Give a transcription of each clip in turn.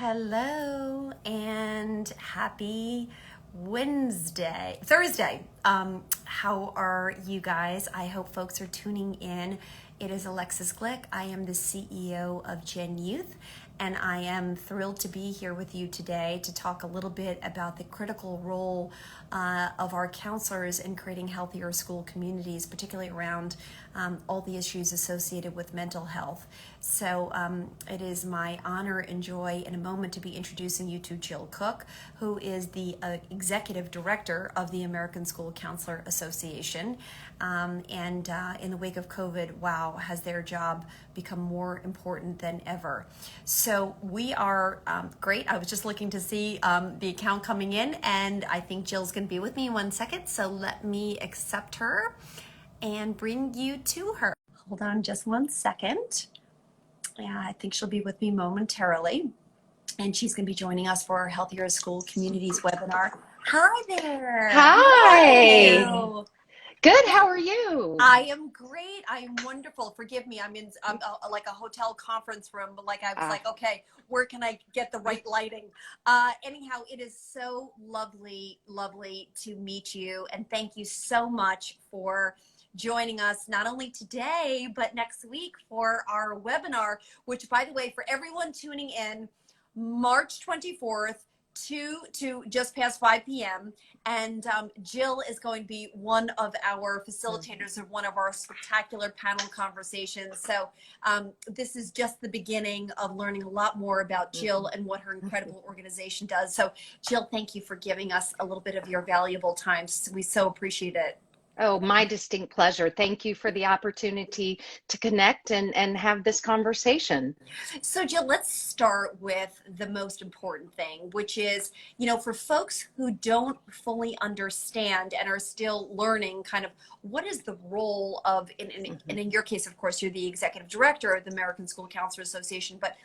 Hello and happy Thursday. How are you guys? I hope folks are tuning in. It is Alexis Glick. I am the CEO of GenYouth, and I am thrilled to be here with you today to talk a little bit about the critical role of our counselors in creating healthier school communities, particularly around all the issues associated with mental health. So it is my honor and joy in a moment to be introducing you to Jill Cook, who is the Executive Director of the American School Counselor Association. And in the wake of COVID, wow, has their job become more important than ever. So we are great. I was just looking to see the account coming in, and I think Jill's going to be with me in 1 second. So let me accept her and bring you to her. Hold on just 1 second. Yeah, I think she'll be with me momentarily. And she's going to be joining us for our Healthier School Communities webinar. Hi there. Hi. How are you? Good. How are you? I am great. I am wonderful. Forgive me. I'm in like a hotel conference room, but like I was like, okay, where can I get the right lighting? Anyhow, it is so lovely to meet you. And thank you so much for joining us not only today, but next week for our webinar, which, by the way, for everyone tuning in, March 24th, to just past 5 p.m. And Jill is going to be one of our facilitators of one of our spectacular panel conversations. So this is just the beginning of learning a lot more about Jill and what her incredible organization does. So Jill, thank you for giving us a little bit of your valuable time. We so appreciate it. Oh, my distinct pleasure. Thank you for the opportunity to connect and have this conversation. So Jill, let's start with the most important thing, which is, for folks who don't fully understand and are still learning kind of what is the role of, and in your case, of course, you're the executive director of the American School Counselor Association, but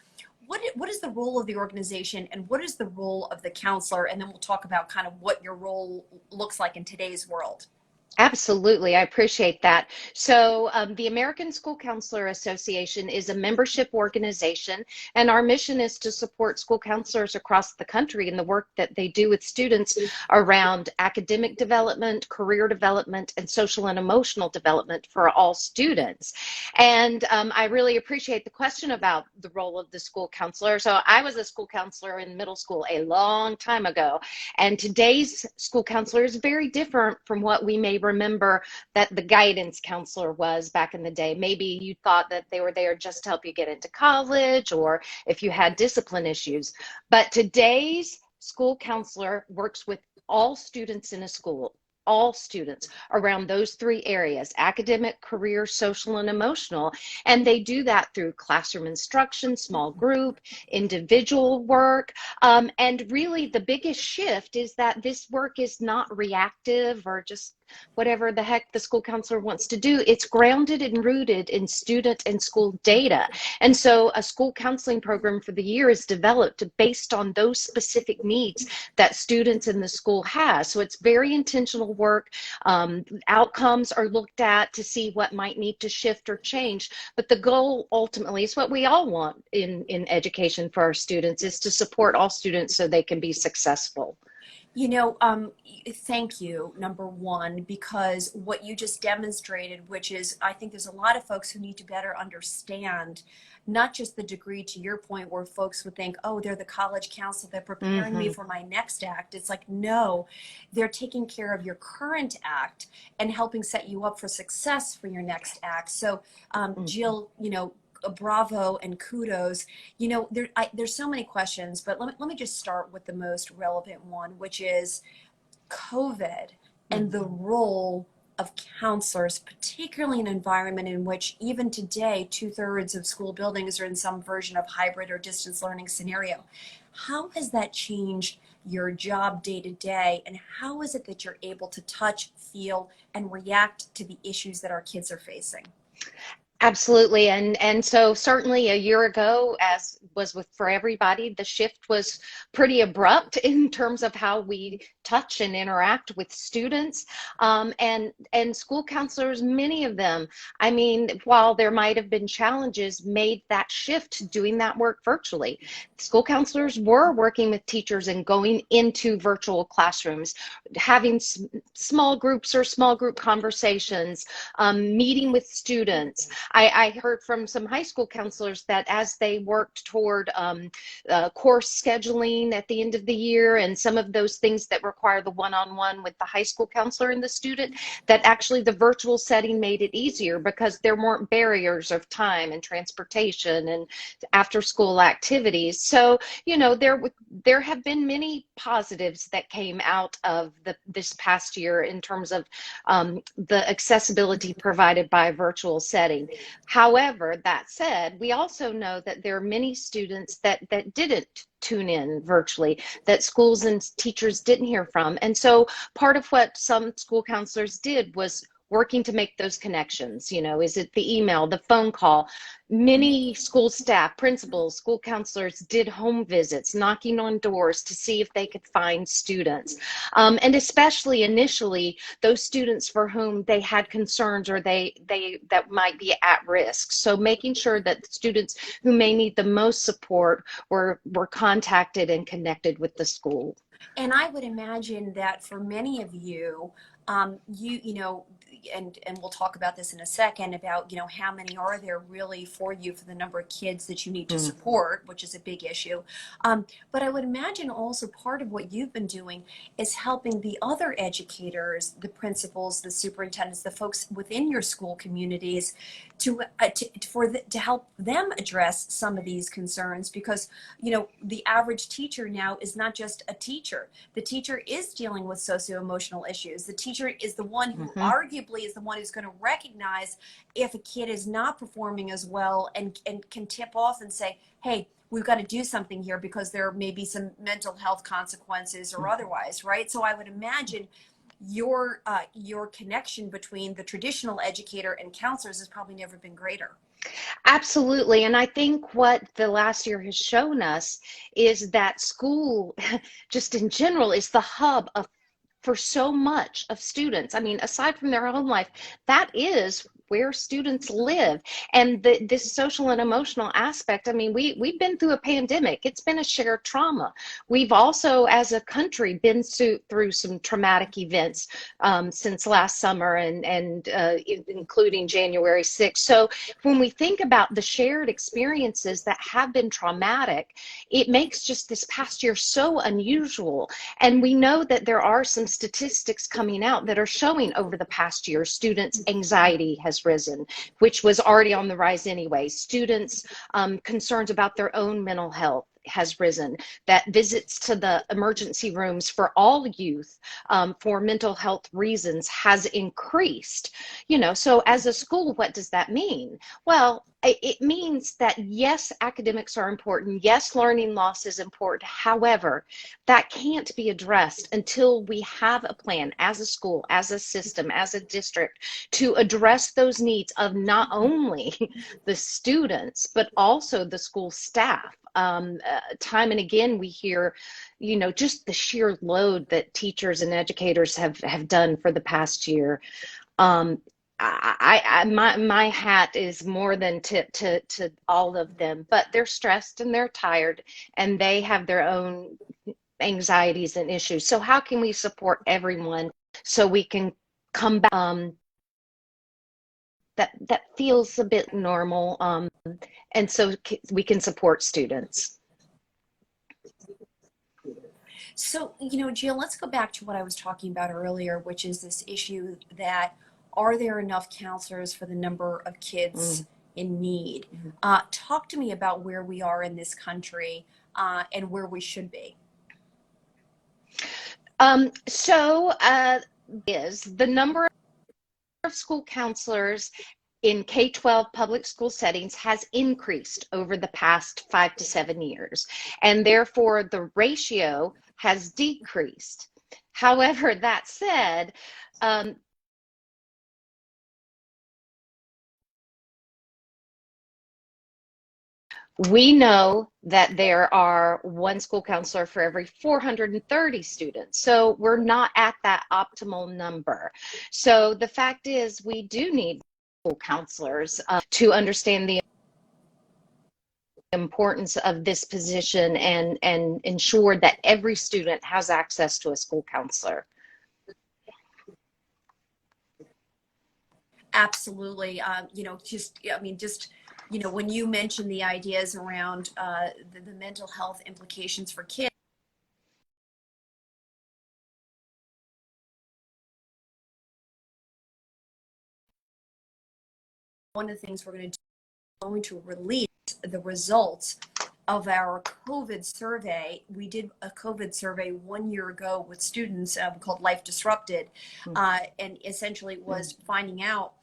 what is the role of the organization and what is the role of the counselor? And then we'll talk about kind of what your role looks like in today's world. Absolutely. I appreciate that. So the American School Counselor Association is a membership organization, and our mission is to support school counselors across the country in the work that they do with students around academic development, career development, and social and emotional development for all students. And I really appreciate the question about the role of the school counselor. So I was a school counselor in middle school a long time ago, and today's school counselor is very different from what we may remember that the guidance counselor was back in the day. Maybe you thought that they were there just to help you get into college or if you had discipline issues. But today's school counselor works with all students in a school, all students around those three areas: academic, career, social, and emotional. And they do that through classroom instruction, small group, individual work. And really the biggest shift is that this work is not reactive or just whatever the heck the school counselor wants to do. It's grounded and rooted in student and school data. And so a school counseling program for the year is developed based on those specific needs that students in the school has. So it's very intentional work. Outcomes are looked at to see what might need to shift or change. But the goal ultimately is what we all want in education for our students, is to support all students so they can be successful. Thank you, number one, because what you just demonstrated, which is, I think there's a lot of folks who need to better understand, not just the degree, to your point, where folks would think, oh, they're the college counselor, they're preparing me for my next act. It's like, no, they're taking care of your current act and helping set you up for success for your next act. So, Jill, bravo and kudos. There's so many questions, but let me just start with the most relevant one, which is COVID and the role of counselors, particularly in an environment in which even today 2/3 of school buildings are in some version of hybrid or distance learning scenario. How has that changed your job day to day, and how is it that you're able to touch, feel, and react to the issues that our kids are facing? Absolutely. And so certainly a year ago, as was with for everybody, the shift was pretty abrupt in terms of how we touch and interact with students. And school counselors, many of them, I mean, while there might have been challenges, made that shift doing that work virtually. School counselors were working with teachers and going into virtual classrooms, having small groups or small group conversations, meeting with students. I heard from some high school counselors that as they worked toward course scheduling at the end of the year and some of those things that require the one-on-one with the high school counselor and the student, that actually the virtual setting made it easier because there weren't barriers of time and transportation and after school activities. So, you know, there have been many positives that came out of this past year in terms of the accessibility provided by a virtual setting. However, that said, we also know that there are many students that didn't tune in virtually, that schools and teachers didn't hear from. And so part of what some school counselors did was working to make those connections. You know, is it the email, the phone call? Many school staff, principals, school counselors did home visits, knocking on doors to see if they could find students. And especially initially, those students for whom they had concerns or they that might be at risk. So making sure that students who may need the most support were contacted and connected with the school. And I would imagine that for many of you, you know, and we'll talk about this in a second about, you know, how many are there really for you for the number of kids that you need to Mm. support, which is a big issue. But I would imagine also part of what you've been doing is helping the other educators, the principals, the superintendents, the folks within your school communities to help them address some of these concerns, because you know the average teacher now is not just a teacher. The teacher is dealing with socio-emotional issues. The teacher is the one who Mhm. arguably is the one who's going to recognize if a kid is not performing as well, and can tip off and say, hey, we've got to do something here because there may be some mental health consequences or otherwise, right? So I would imagine your connection between the traditional educator and counselors has probably never been greater. Absolutely. And I think what the last year has shown us is that school, just in general, is the hub of for so much of students. I mean, aside from their own life, that is where students live. And this social and emotional aspect, I mean, we've been through a pandemic. It's been a shared trauma. We've also, as a country, been through some traumatic events since last summer and including January 6th. So when we think about the shared experiences that have been traumatic, it makes just this past year so unusual. And we know that there are some statistics coming out that are showing over the past year, students' anxiety has risen, which was already on the rise anyway. Students' concerns about their own mental health has risen, that visits to the emergency rooms for all youth for mental health reasons has increased. You know, so as a school, what does that mean? Well, it means that yes, academics are important. Yes, learning loss is important. However, that can't be addressed until we have a plan as a school, as a system, as a district to address those needs of not only the students, but also the school staff. Time and again, we hear, you know, just the sheer load that teachers and educators have done for the past year. Um, my hat is more than tip to all of them, but they're stressed and they're tired and they have their own anxieties and issues. So how can we support everyone so we can come back that feels a bit normal, and so we can support students. So, you know, Jill, let's go back to what I was talking about earlier, which is this issue that are there enough counselors for the number of kids Mm. in need? Talk to me about where we are in this country, and where we should be. So is the number of school counselors in K-12 public school settings has increased over the past 5 to 7 years, and therefore the ratio has decreased. However, that said, um, We know that there are one school counselor for every 430 students. So we're not at that optimal number. So the fact is we do need school counselors to understand the importance of this position and ensure that every student has access to a school counselor. Absolutely. When you mentioned the ideas around the mental health implications for kids, one of the things we're going to release the results of our COVID survey. We did a COVID survey 1 year ago with students called Life Disrupted, and essentially was finding out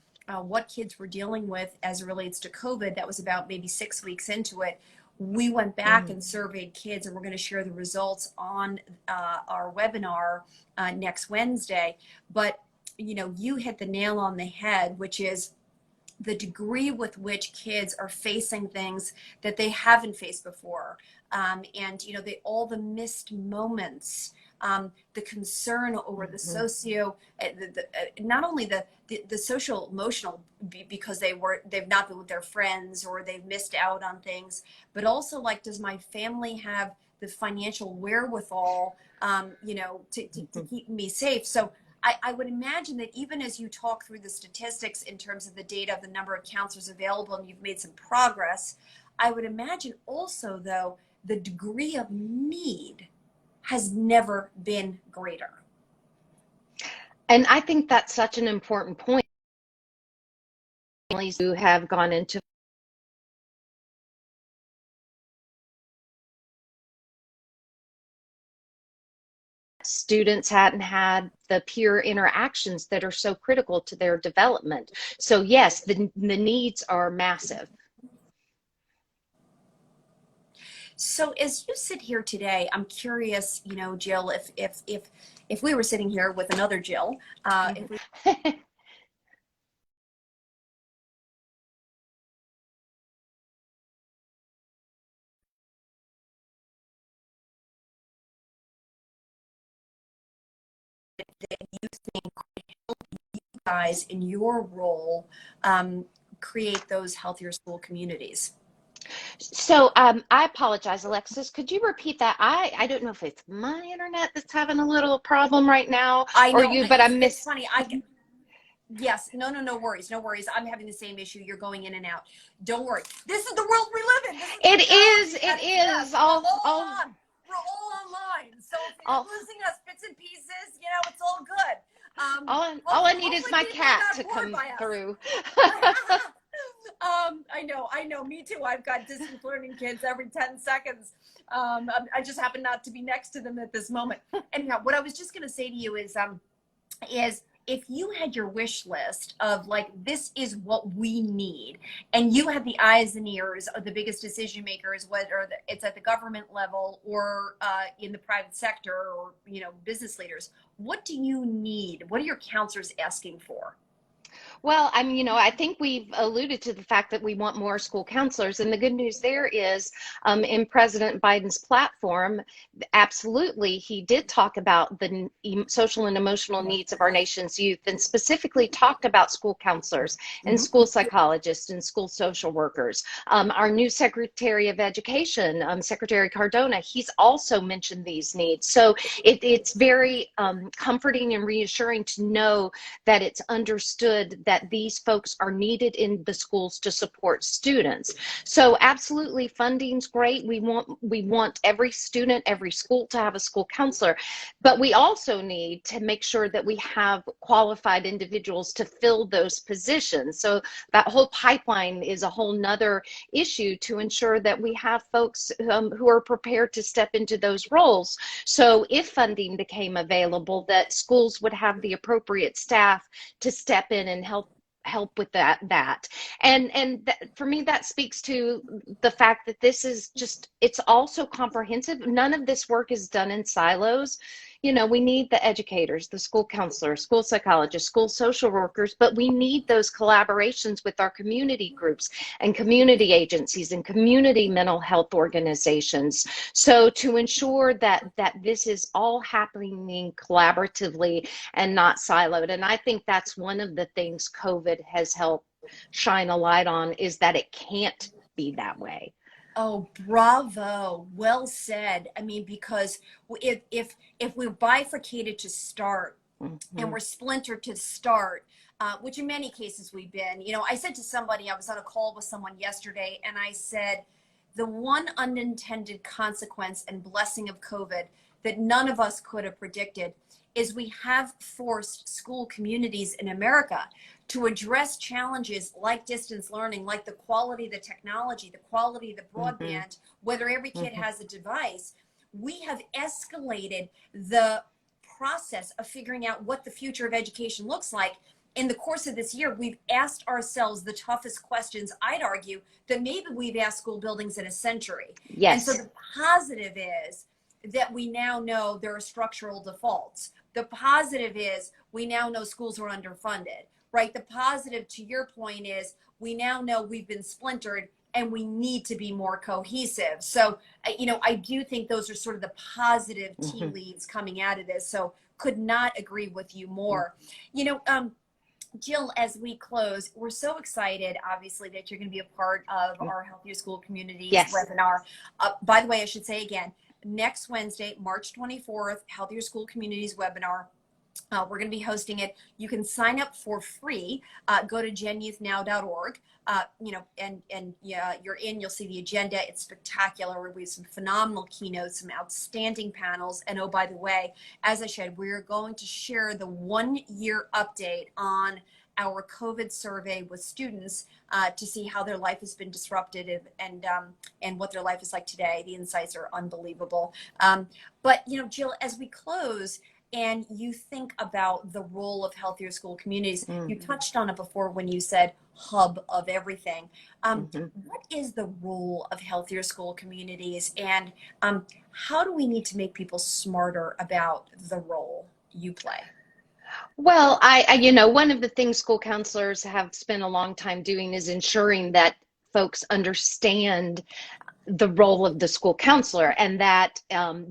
what kids were dealing with as it relates to COVID. That was about maybe 6 weeks into it. We went back and surveyed kids, and we're going to share the results on our webinar next Wednesday. But you hit the nail on the head, which is the degree with which kids are facing things that they haven't faced before. All the missed moments, the concern over the not only the social emotional, because they've not been with their friends or they've missed out on things, but also like, does my family have the financial wherewithal, to keep me safe? So I would imagine that even as you talk through the statistics in terms of the data of the number of counselors available, and you've made some progress, I would imagine also, though, the degree of need has never been greater. And I think that's such an important point. Families who have gone into students hadn't had the peer interactions that are so critical to their development. So yes, the needs are massive. So as you sit here today, I'm curious, Jill, if we were sitting here with another Jill, if we that you think could help you guys in your role create those healthier school communities. So I apologize, Alexis. Could you repeat that? I don't know if it's my internet that's having a little problem right now, I know, or you, but I missed. It's funny. Yes, no worries. I'm having the same issue. You're going in and out. Don't worry. This is the world we live in. It is. Yes, we're all online. So if you're losing us bits and pieces, it's all good. All I need is my cat to come through. I know. Me too. I've got distance learning kids every 10 seconds. I just happen not to be next to them at this moment. Anyhow, what I was just going to say to you is if you had your wish list of like, this is what we need, and you had the eyes and ears of the biggest decision makers, whether it's at the government level or in the private sector or, business leaders, what do you need? What are your counselors asking for? Well, I think we've alluded to the fact that we want more school counselors. And the good news there is in President Biden's platform, absolutely, he did talk about the social and emotional needs of our nation's youth, and specifically talked about school counselors and school psychologists and school social workers. Our new Secretary of Education, Secretary Cardona, he's also mentioned these needs. So it's very comforting and reassuring to know that it's understood that these folks are needed in the schools to support students. So absolutely, funding's great. We want every student, every school to have a school counselor, but we also need to make sure that we have qualified individuals to fill those positions. So that whole pipeline is a whole nother issue to ensure that we have folks who are prepared to step into those roles. So if funding became available, that schools would have the appropriate staff to step in and help with that. And for me, that speaks to the fact that this is just, it's also comprehensive. None of this work is done in silos. You know, we need the educators, the school counselors, school psychologists, school social workers, but we need those collaborations with our community groups and community agencies and community mental health organizations. So to ensure that this is all happening collaboratively and not siloed. And I think that's one of the things COVID has helped shine a light on, is that it can't be that way. Oh, bravo. Well said. I mean, because if we're bifurcated to start and Mm-hmm. we're splintered to start, which in many cases we've been, you know, I said to somebody, I was on a call with someone yesterday, and I said, the one unintended consequence and blessing of COVID that none of us could have predicted is we have forced school communities in America to address challenges like distance learning, like the quality of the technology, the quality of the Mm-hmm. broadband, whether every kid Mm-hmm. has a device. We have escalated the process of figuring out what the future of education looks like. In the course of this year, we've asked ourselves the toughest questions, I'd argue, that maybe we've asked school buildings in a century. And so Yes. the positive is that we now know there are structural defaults. The positive is we now know schools are underfunded, right? The positive, to your point, is we now know we've been splintered and we need to be more cohesive. So, you know, I do think those are sort of the positive tea Mm-hmm. leaves coming out of this. So could not agree with you more. You know, Jill, as we close, we're so excited, obviously, that you're going to be a part of Mm-hmm. our Healthier School Communities Yes. webinar. By the way, I should say again, next Wednesday, March 24th, Healthier School Communities webinar. We're going to be hosting it. You can sign up for free. Go to genyouthnow.org. You know, and yeah, you're in. You'll see the agenda. It's spectacular. We have some phenomenal keynotes, some outstanding panels. And oh, by the way, as I said, we're going to share the 1-year update on our COVID survey with students to see how their life has been disrupted and what their life is like today. The insights are unbelievable. But you know, Jill, as we close, and you think about the role of healthier school communities, you Mm-hmm. touched on it before when you said hub of everything. Mm-hmm. What is the role of healthier school communities, and how do we need to make people smarter about the role you play? Well, you know, one of the things school counselors have spent a long time doing is ensuring that folks understand the role of the school counselor, and that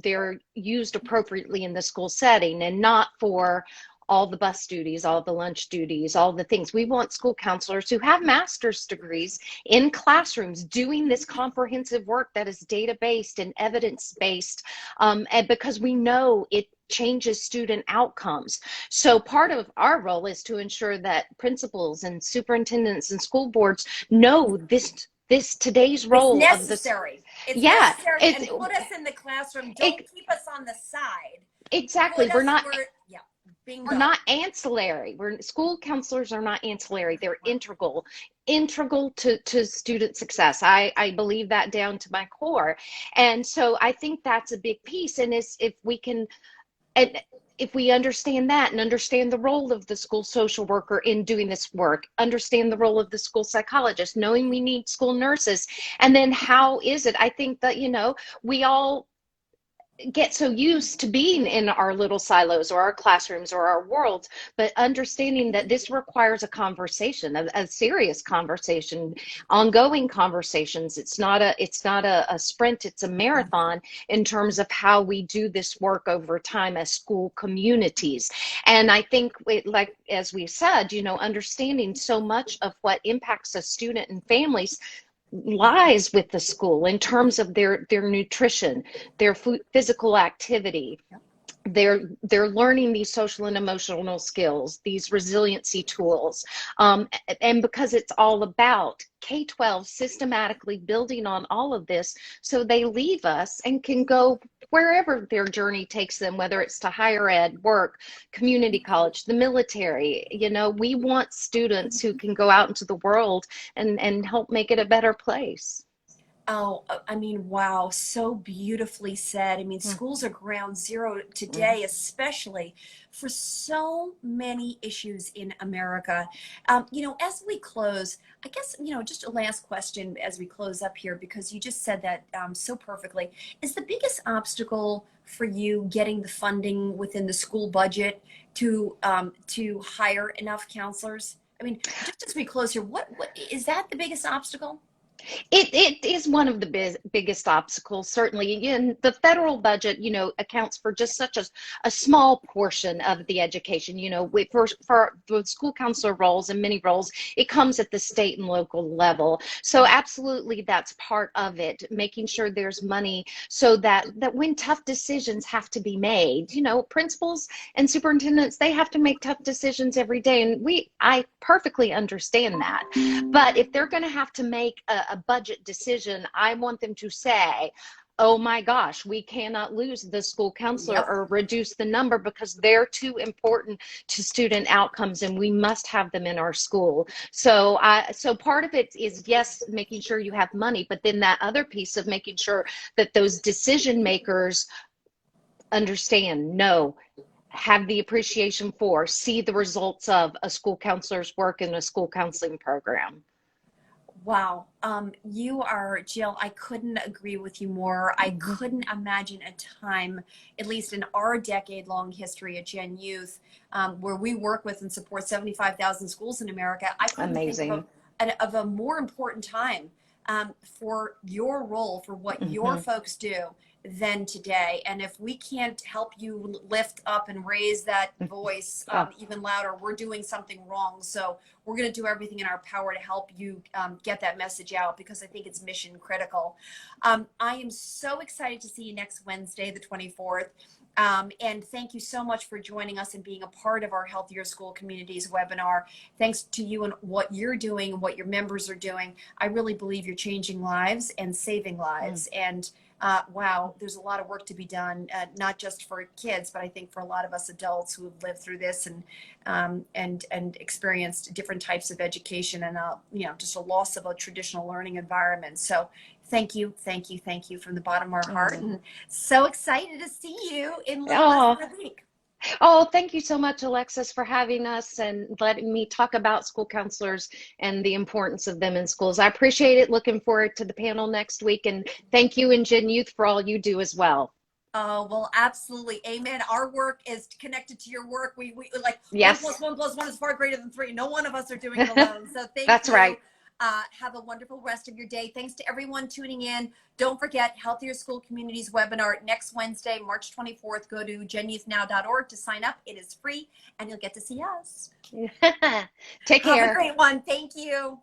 they're used appropriately in the school setting and not for all the bus duties, all the lunch duties, all the things. We want school counselors who have master's degrees in classrooms doing this comprehensive work that is data-based and evidence-based, and because we know it changes student outcomes. So part of our role is to ensure that principals and superintendents and school boards know this today's It's role of this. necessary. It's Yeah, necessary, it's and put us in the classroom. Don't it, keep us on the side. exactly. Put us where, yeah, We're bingo. not ancillary. We're school counselors are not ancillary. They're integral to student success. I believe that down to my core. And so I think that's a big piece. And is if we can, and if we understand that and understand the role of the school social worker in doing this work, understand the role of the school psychologist, knowing we need school nurses, and then how is it? I think that, you know, we all get so used to being in our little silos or our classrooms or our worlds, but understanding that this requires a conversation, a serious conversation, ongoing conversations. It's not a sprint, it's a marathon in terms of how we do this work over time as school communities. And I think like as we said, you know, understanding so much of what impacts a student and families lies with the school in terms of their nutrition, their physical activity. They're learning these social and emotional skills, these resiliency tools, and because it's all about K-12 systematically building on all of this, so they leave us and can go wherever their journey takes them, whether it's to higher ed, work, community college, the military. You know, we want students who can go out into the world and help make it a better place. Oh, I mean, wow, so beautifully said. I mean, schools are ground zero today, especially for so many issues in America. As we close, I guess, just a last question as we close up here, because you just said that so perfectly. Is the biggest obstacle for you getting the funding within the school budget to hire enough counselors? I mean, just as we close here, what is that the biggest obstacle? It is one of the biggest obstacles, certainly. And the federal budget, accounts for just such a small portion of the education. For the school counselor roles and many roles, it comes at the state and local level. So absolutely, that's part of it, making sure there's money so that when tough decisions have to be made, principals and superintendents, they have to make tough decisions every day. And I perfectly understand that. But if they're going to have to make a budget decision, I want them to say, oh my gosh, we cannot lose the school counselor Yep. or reduce the number because they're too important to student outcomes and we must have them in our school. So part of it is, yes, making sure you have money, but then that other piece of making sure that those decision makers understand, know, have the appreciation for, see the results of a school counselor's work in a school counseling program. Wow. You are, Jill, I couldn't agree with you more. I Mhm. couldn't imagine a time, at least in our decade-long history at Gen Youth, where we work with and support 75,000 schools in America. I couldn't think Amazing. of a more important time for your role, for what your Hmm. folks do than today. And if we can't help you lift up and raise that voice Oh, even louder, we're doing something wrong. So we're going to do everything in our power to help you get that message out, because I think it's mission critical. I am so excited to see you next Wednesday, the 24th. And thank you so much for joining us and being a part of our Healthier School Communities webinar. Thanks to you and what you're doing and what your members are doing. I really believe you're changing lives and saving lives. And wow, there's a lot of work to be done, not just for kids, but I think for a lot of us adults who have lived through this and experienced different types of education and just a loss of a traditional learning environment. So thank you, thank you, thank you from the bottom of our heart, oh, and so excited to see you in a little less oh, than a week. oh, thank you so much, Alexis, for having us and letting me talk about school counselors and the importance of them in schools. I appreciate it. Looking forward to the panel next week. And thank you and Gen Youth for all you do as well. Oh, well, absolutely. Amen. Our work is connected to your work. We like one plus Yes, one plus one is far greater than three. No one of us are doing it alone. So thank that's you. right. Have a wonderful rest of your day. Thanks to everyone tuning in. Don't forget Healthier School Communities webinar next Wednesday, March 24th. Go to genyouthnow.org to sign up. It is free and you'll get to see us. Take Have a care. great one. Thank you.